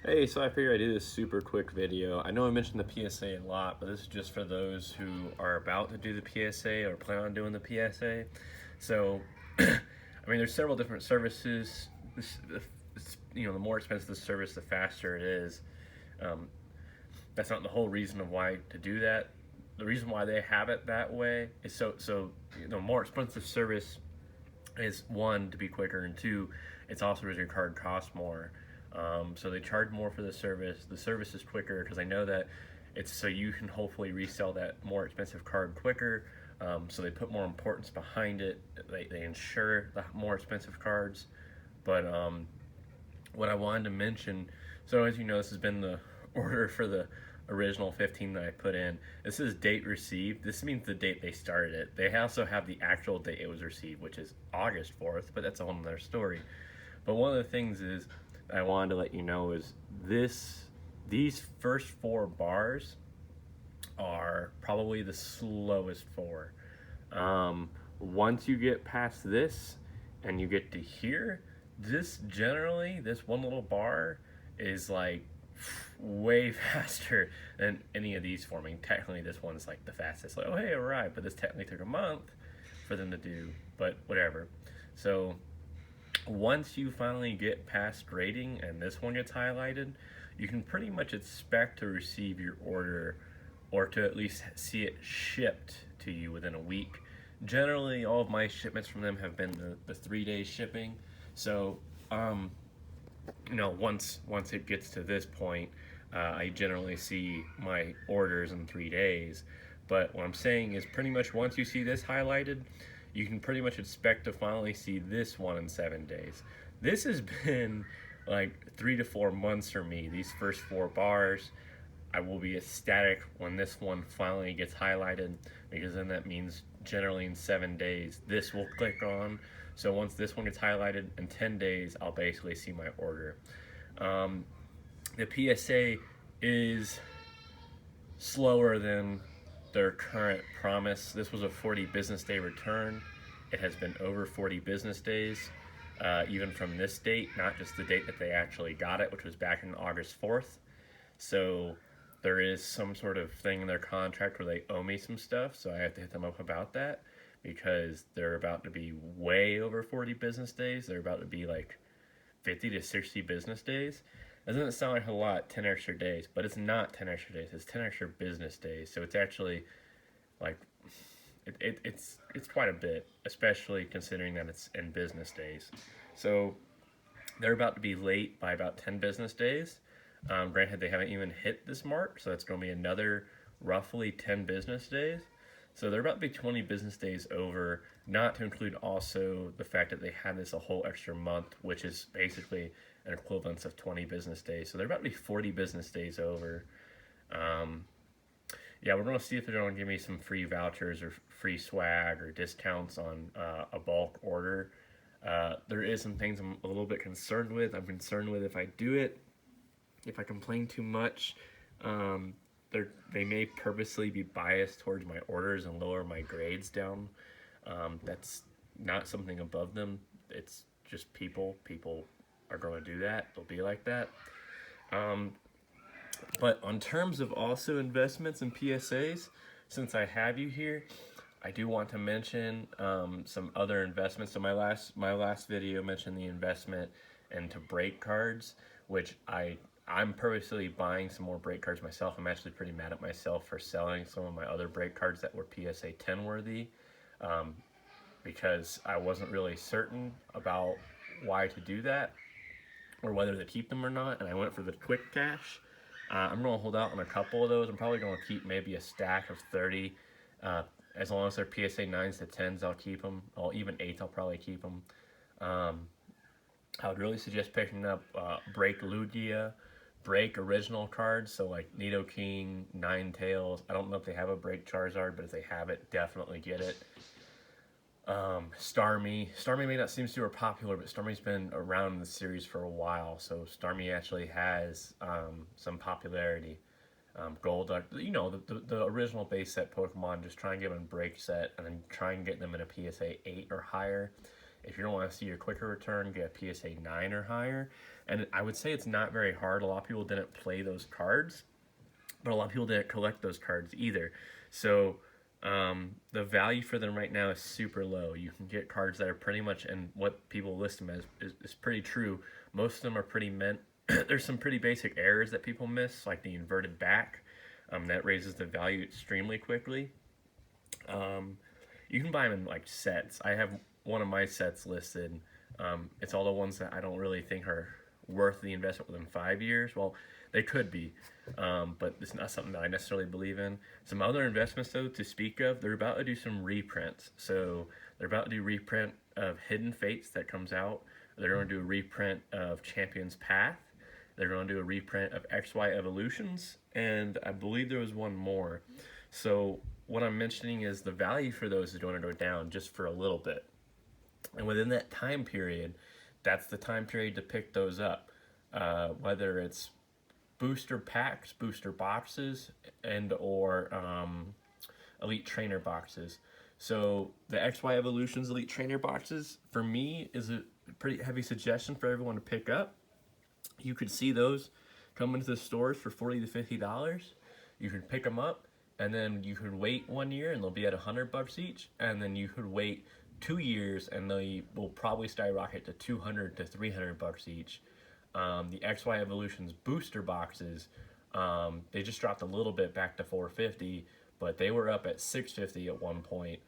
Hey, so I figured I'd do this super quick video. I know I mentioned the PSA a lot, but this is just for those who are about to do the PSA or plan on doing the PSA. So, I mean, there's several different services. The more expensive the service, the faster it is. Um, that's not the whole reason of why to do that. The reason why they have it that way is more expensive service is one, to be quicker, and two, it's also because your card costs more. So they charge more for the service. The service is quicker because I know that it's so you can hopefully resell that more expensive card quicker. So they put more importance behind it. They insure the more expensive cards. But what I wanted to mention, so as you know, this has been the order for the original 15 that I put in. This is date received. This means the date they started it. They also have the actual date it was received, which is August 4th, but that's a whole other story. But one of the things is I wanted to let you know is these first four bars are probably the slowest four. Once you get past this and you get to here, this one little bar is like way faster than any of these forming. Technically, this one's like the fastest. Like, oh hey, alright, but this technically took a month for them to do. But whatever. So once you finally get past grading and this one gets highlighted, you can pretty much expect to receive your order or to at least see it shipped to you within a week. Generally, all of my shipments from them have been the 3 day shipping. So, once it gets to this point, I generally see my orders in 3 days. But what I'm saying is pretty much once you see this highlighted, you can pretty much expect to finally see this one in 7 days. This has been like 3 to 4 months for me. These first four bars, I will be ecstatic when this one finally gets highlighted, because then that means generally in 7 days this will click on. So once this one gets highlighted in 10 days, I'll basically see my order. The PSA is slower than their current promise. This was a 40 business day return. It has been over 40 business days, even from this date, not just the date that they actually got it, which was back in August 4th. So there is some sort of thing in their contract where they owe me some stuff, so I have to hit them up about that, because they're about to be way over 40 business days. They're about to be like 50 to 60 business days. Doesn't sound like a lot, 10 extra days, but it's not 10 extra days. It's 10 extra business days. So it's actually like it's quite a bit, especially considering that it's in business days. So they're about to be late by about 10 business days. Granted, they haven't even hit this mark, so that's going to be another roughly 10 business days. So they're about to be 20 business days over, not to include also the fact that they had this a whole extra month, which is basically an equivalence of 20 business days. So they're about to be 40 business days over. Yeah, we're going to see if they're going to give me some free vouchers or free swag or discounts on a bulk order. There is some things I'm a little bit concerned with. I'm concerned with if I do it, if I complain too much, they may purposely be biased towards my orders and lower my grades down. That's not something above them. It's just people. People are going to do that. They'll be like that. But on terms of also investments and PSAs, since I have you here, I do want to mention some other investments. So my last video mentioned the investment into break cards, which I'm purposely buying some more break cards myself. I'm actually pretty mad at myself for selling some of my other break cards that were PSA 10 worthy, because I wasn't really certain about why to do that or whether to keep them or not, and I went for the quick cash. I'm going to hold out on a couple of those. I'm probably going to keep maybe a stack of 30. As long as they're PSA 9s to 10s, I'll keep them. Or even 8s, I'll probably keep them. I would really suggest picking up Break Lugia, Break original cards, so like Nidoking, Ninetales. I don't know if they have a Break Charizard, but if they have it, definitely get it. Starmie may not seem super popular, but Starmie's been around in the series for a while, so Starmie actually has some popularity. Golduck, the original base set Pokemon, just try and get them in break set and then try and get them in a PSA 8 or higher. If you don't want to see a quicker return, get a PSA 9 or higher. And I would say it's not very hard. A lot of people didn't play those cards, but a lot of people didn't collect those cards either. So the value for them right now is super low. You can get cards that are pretty much, and what people list them as is pretty true. Most of them are pretty meant. There's some pretty basic errors that people miss, like the inverted back. That raises the value extremely quickly. You can buy them in like sets. I have one of my sets listed. It's all the ones that I don't really think are worth the investment within 5 years. Well, they could be, but it's not something that I necessarily believe in. Some other investments, though, to speak of, they're about to do some reprints. So they're about to do reprint of Hidden Fates that comes out. They're going to do a reprint of Champion's Path. They're going to do a reprint of XY Evolutions, and I believe there was one more. So what I'm mentioning is the value for those is going to go down just for a little bit. And within that time period, that's the time period to pick those up. Whether it's booster packs, booster boxes, and or elite trainer boxes. So the XY Evolutions elite trainer boxes, for me, is a pretty heavy suggestion for everyone to pick up. You could see those come into the stores for $40 to $50. You could pick them up, and then you could wait 1 year, and they'll be at $100 each. And then you could wait 2 years, and they will probably skyrocket to $200 to $300 each. The XY Evolutions booster boxes, they just dropped a little bit back to $450, but they were up at $650 at one point.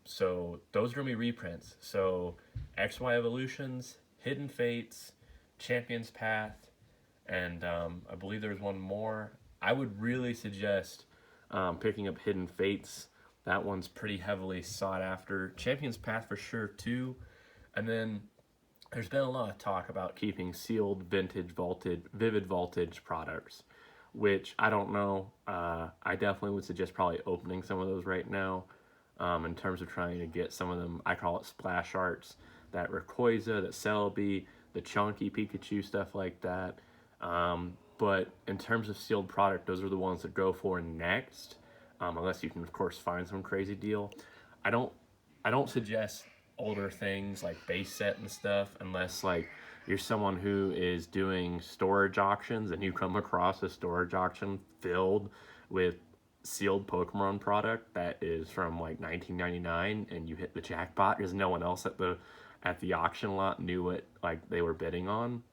So those are gonna be reprints. So XY Evolutions, Hidden Fates, Champion's Path, and I believe there's one more. I would really suggest picking up Hidden Fates. That one's pretty heavily sought after. Champion's Path for sure too. And then there's been a lot of talk about keeping sealed, vintage, vaulted, vivid voltage products, which I don't know. I definitely would suggest probably opening some of those right now in terms of trying to get some of them. I call it splash arts, that Rayquaza, that Celebi, the chunky Pikachu, stuff like that. But in terms of sealed product, those are the ones that go for next, unless you can, of course, find some crazy deal. I don't suggest older things like base set and stuff unless like you're someone who is doing storage auctions and you come across a storage auction filled with sealed Pokemon product that is from like 1999 and you hit the jackpot because no one else at the auction lot knew what like they were bidding on.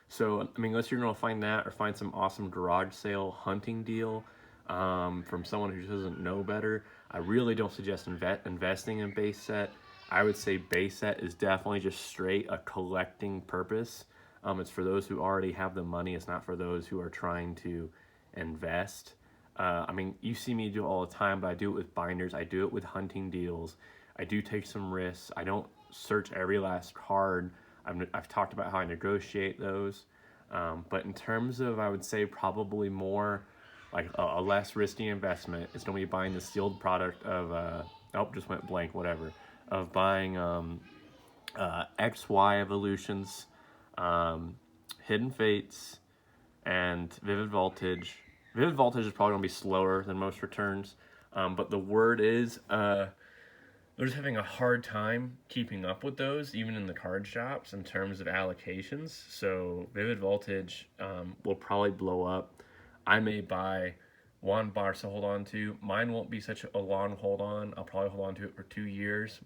So I mean, unless you're gonna find that or find some awesome garage sale hunting deal from someone who doesn't know better, I really don't suggest investing in base set. I would say base set is definitely just straight a collecting purpose. It's for those who already have the money. It's not for those who are trying to invest. I mean, you see me do it all the time, but I do it with binders. I do it with hunting deals. I do take some risks. I don't search every last card. I've talked about how I negotiate those. But in terms of, I would say probably more like a less risky investment, it's going to be buying the sealed product of, just went blank, whatever, of buying XY Evolutions, Hidden Fates, and Vivid Voltage. Vivid Voltage is probably going to be slower than most returns, but the word is they're just having a hard time keeping up with those, even in the card shops, in terms of allocations. So Vivid Voltage will probably blow up. I may buy one box to hold on to. Mine won't be such a long hold on. I'll probably hold on to it for 2 years.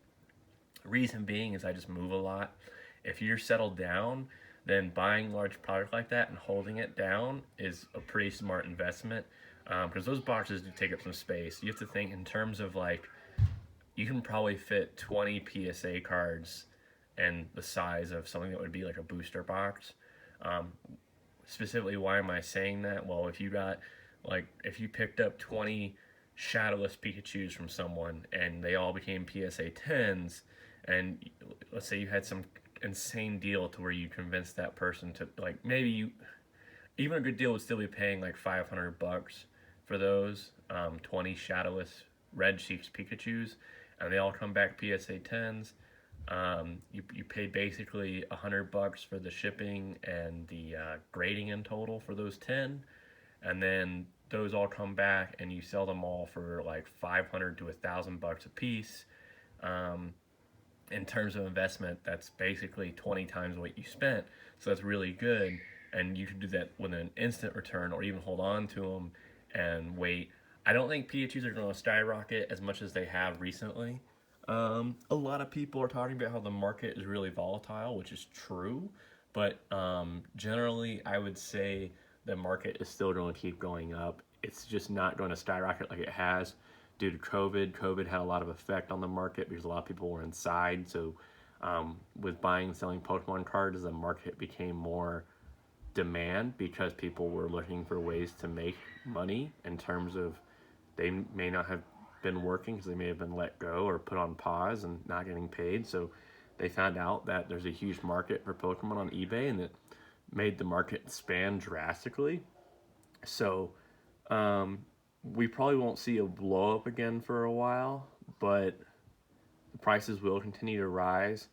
Reason being is I just move a lot. If you're settled down, then buying large product like that and holding it down is a pretty smart investment, because those boxes do take up some space. You have to think in terms of like, you can probably fit 20 PSA cards and the size of something that would be like a booster box. Specifically, why am I saying that? Well, if you picked up 20 shadowless Pikachus from someone and they all became PSA 10s, and let's say you had some insane deal to where you convinced that person to, like, even a good deal would still be paying like $500 for those 20 shadowless red Sheep's Pikachus, and they all come back PSA 10s. You pay basically $100 for the shipping and the grading in total for those 10, and then those all come back and you sell them all for like $500 to $1,000 a piece. in terms of investment, that's basically 20 times what you spent. So that's really good. And you can do that with an instant return or even hold on to them and wait. I don't think PHUs are going to skyrocket as much as they have recently. A lot of people are talking about how the market is really volatile, which is true. But generally, I would say the market is still going to keep going up. It's just not going to skyrocket like it has due to COVID. COVID had a lot of effect on the market because a lot of people were inside. So, with buying and selling Pokemon cards, the market became more demand because people were looking for ways to make money in terms of they may not have been working because they may have been let go or put on pause and not getting paid. So they found out that there's a huge market for Pokemon on eBay, and it made the market expand drastically. So we probably won't see a blow up again for a while, but the prices will continue to rise.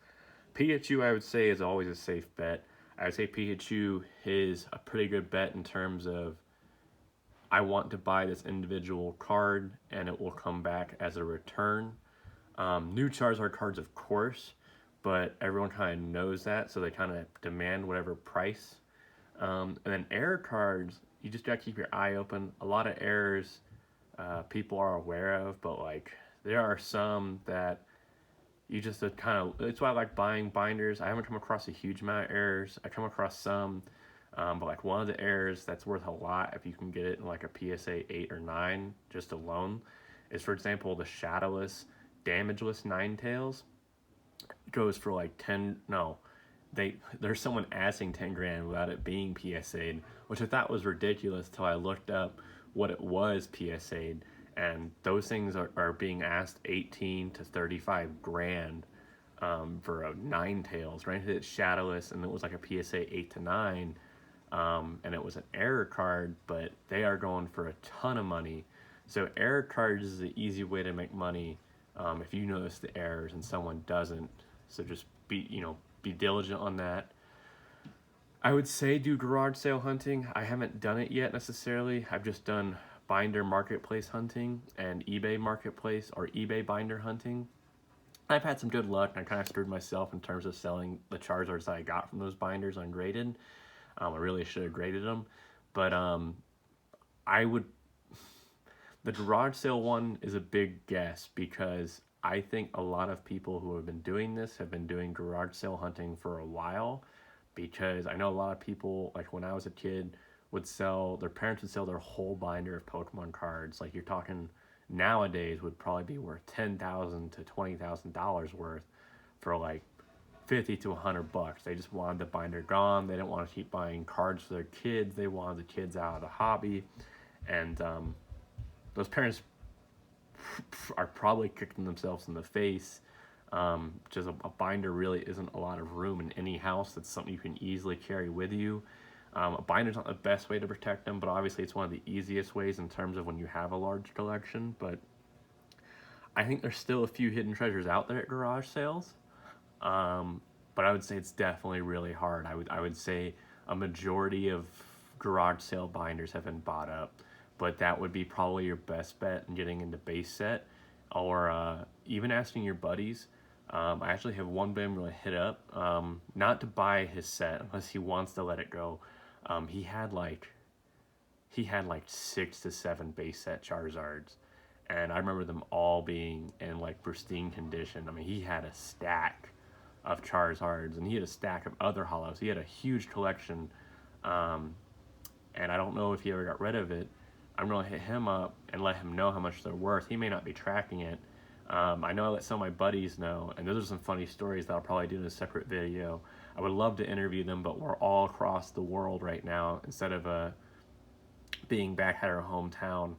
Pikachu, I would say, is always a safe bet. I would say Pikachu is a pretty good bet in terms of I want to buy this individual card and it will come back as a return. New Charizard cards, of course, but everyone kind of knows that, so they kind of demand whatever price. And then error cards, you just gotta keep your eye open. A lot of errors people are aware of, but like there are some that you just kind of. It's why I like buying binders. I haven't come across a huge amount of errors. I come across some, but like one of the errors that's worth a lot if you can get it in like a PSA 8 or 9 just alone is, for example, the Shadowless Damageless Ninetales goes for like 10. No, there's someone asking 10 grand without it being PSA'd, which I thought was ridiculous till I looked up what it was PSA'd, and those things are being asked 18 to 35 grand for a Ninetales. Granted, it's Shadowless, and it was like a PSA 8 to 9, and it was an error card, but they are going for a ton of money. So error cards is the easy way to make money if you notice the errors and someone doesn't. So just be diligent on that. I would say do garage sale hunting. I haven't done it yet necessarily. I've just done binder marketplace hunting and eBay marketplace or eBay binder hunting. I've had some good luck, and I kind of screwed myself in terms of selling the Charizards that I got from those binders ungraded. I really should have graded them, but I would. The garage sale one is a big guess because I think a lot of people who have been doing this have been doing garage sale hunting for a while, because I know a lot of people, like when I was a kid, their parents would sell their whole binder of Pokemon cards. Like you're talking nowadays would probably be worth $10,000 to $20,000 worth for like 50 to $100. They just wanted the binder gone. They didn't want to keep buying cards for their kids. They wanted the kids out of the hobby, and those parents are probably kicking themselves in the face. Just a binder really isn't a lot of room in any house. That's something you can easily carry with you. A binder's not the best way to protect them, but obviously it's one of the easiest ways in terms of when you have a large collection. But I think there's still a few hidden treasures out there at garage sales. But I would say it's definitely really hard. I would say a majority of garage sale binders have been bought up, but that would be probably your best bet in getting into base set, or even asking your buddies. I actually have one band really hit up, not to buy his set unless he wants to let it go. He had like 6 to 7 base set Charizards, and I remember them all being in like pristine condition. I mean, he had a stack of Charizards, and he had a stack of other holos. He had a huge collection, and I don't know if he ever got rid of it. I'm going to hit him up and let him know how much they're worth. He may not be tracking it. I know I let some of my buddies know, and those are some funny stories that I'll probably do in a separate video. I would love to interview them, but we're all across the world right now. Instead of being back at our hometown,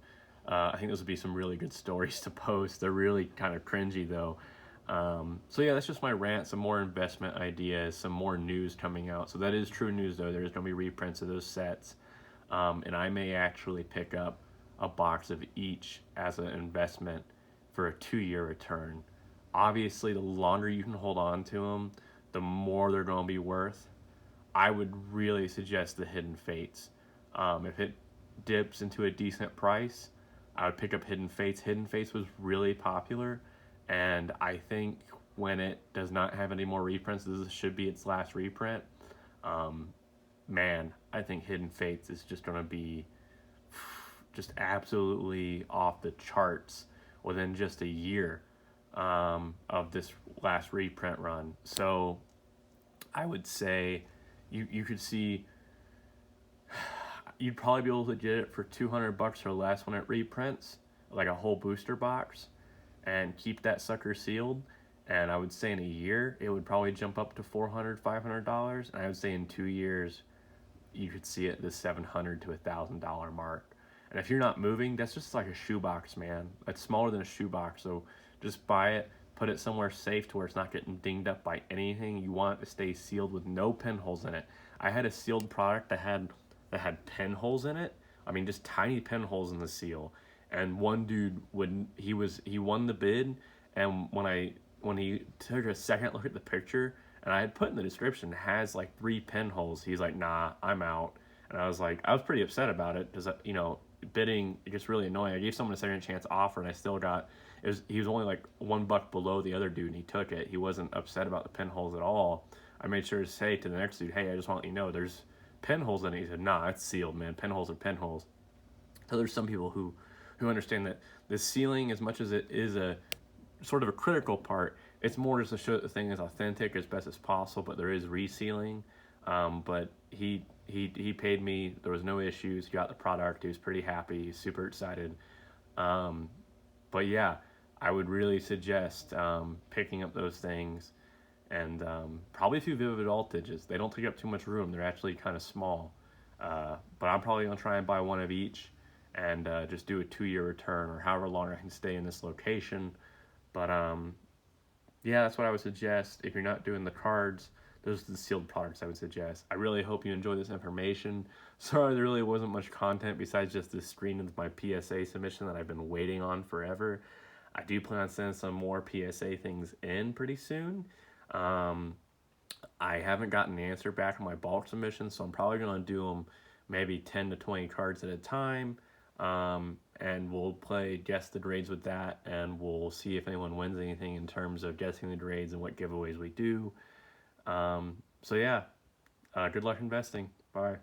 I think those would be some really good stories to post. They're really kind of cringy, though. So yeah, that's just my rant. Some more investment ideas, some more news coming out. So that is true news, though. There's going to be reprints of those sets. And I may actually pick up a box of each as an investment for a 2-year return. Obviously, the longer you can hold on to them, the more they're going to be worth. I would really suggest the Hidden Fates. If it dips into a decent price, I would pick up Hidden Fates. Hidden Fates was really popular, and I think when it does not have any more reprints. This should be its last reprint. Um, Man, I think Hidden Fates is just going to be just absolutely off the charts within just a year of this last reprint run. So I would say you could see you'd probably be able to get it for $200 or less when it reprints, like a whole booster box, and keep that sucker sealed. And I would say in a year it would probably jump up to $400, $500, and I would say in 2 years you could see it the $700 to $1,000 mark. And if you're not moving, that's just like a shoebox, man. It's smaller than a shoebox, so just buy it, put it somewhere safe to where it's not getting dinged up by anything. You want it to stay sealed with no pinholes in it. I had a sealed product that had pinholes in it. I mean, just tiny pinholes in the seal. And one dude he won the bid, and when he took a second look at the picture, and I had put in the description, has like 3 pinholes. He's like, nah, I'm out. And I was pretty upset about it because, bidding, it gets really annoying. I gave someone a second chance offer, and I still got, he was only like $1 below the other dude, and he took it. He wasn't upset about the pinholes at all. I made sure to say to the next dude, hey, I just want to let you know, there's pinholes in it. He said, nah, it's sealed, man. Pinholes are pinholes. So there's some people who understand that the sealing, as much as it is a sort of a critical part, it's more just to show that the thing is authentic as best as possible, but there is resealing. But he paid me. There was no issues. He got the product. He was pretty happy. He's super excited. But yeah, I would really suggest picking up those things, and probably a few Vivid Voltages. They don't take up too much room. They're actually kind of small. But I'm probably going to try and buy one of each, and just do a 2-year return, or however long I can stay in this location. But yeah, that's what I would suggest. If you're not doing the cards, those are the sealed products I would suggest. I really hope you enjoy this information. Sorry there really wasn't much content besides just this screen of my PSA submission that I've been waiting on forever. I do plan on sending some more PSA things in pretty soon. I haven't gotten an answer back on my bulk submission, so I'm probably going to do them maybe 10 to 20 cards at a time. And we'll play guess the grades with that, and we'll see if anyone wins anything in terms of guessing the grades and what giveaways we do. So yeah, good luck investing. Bye.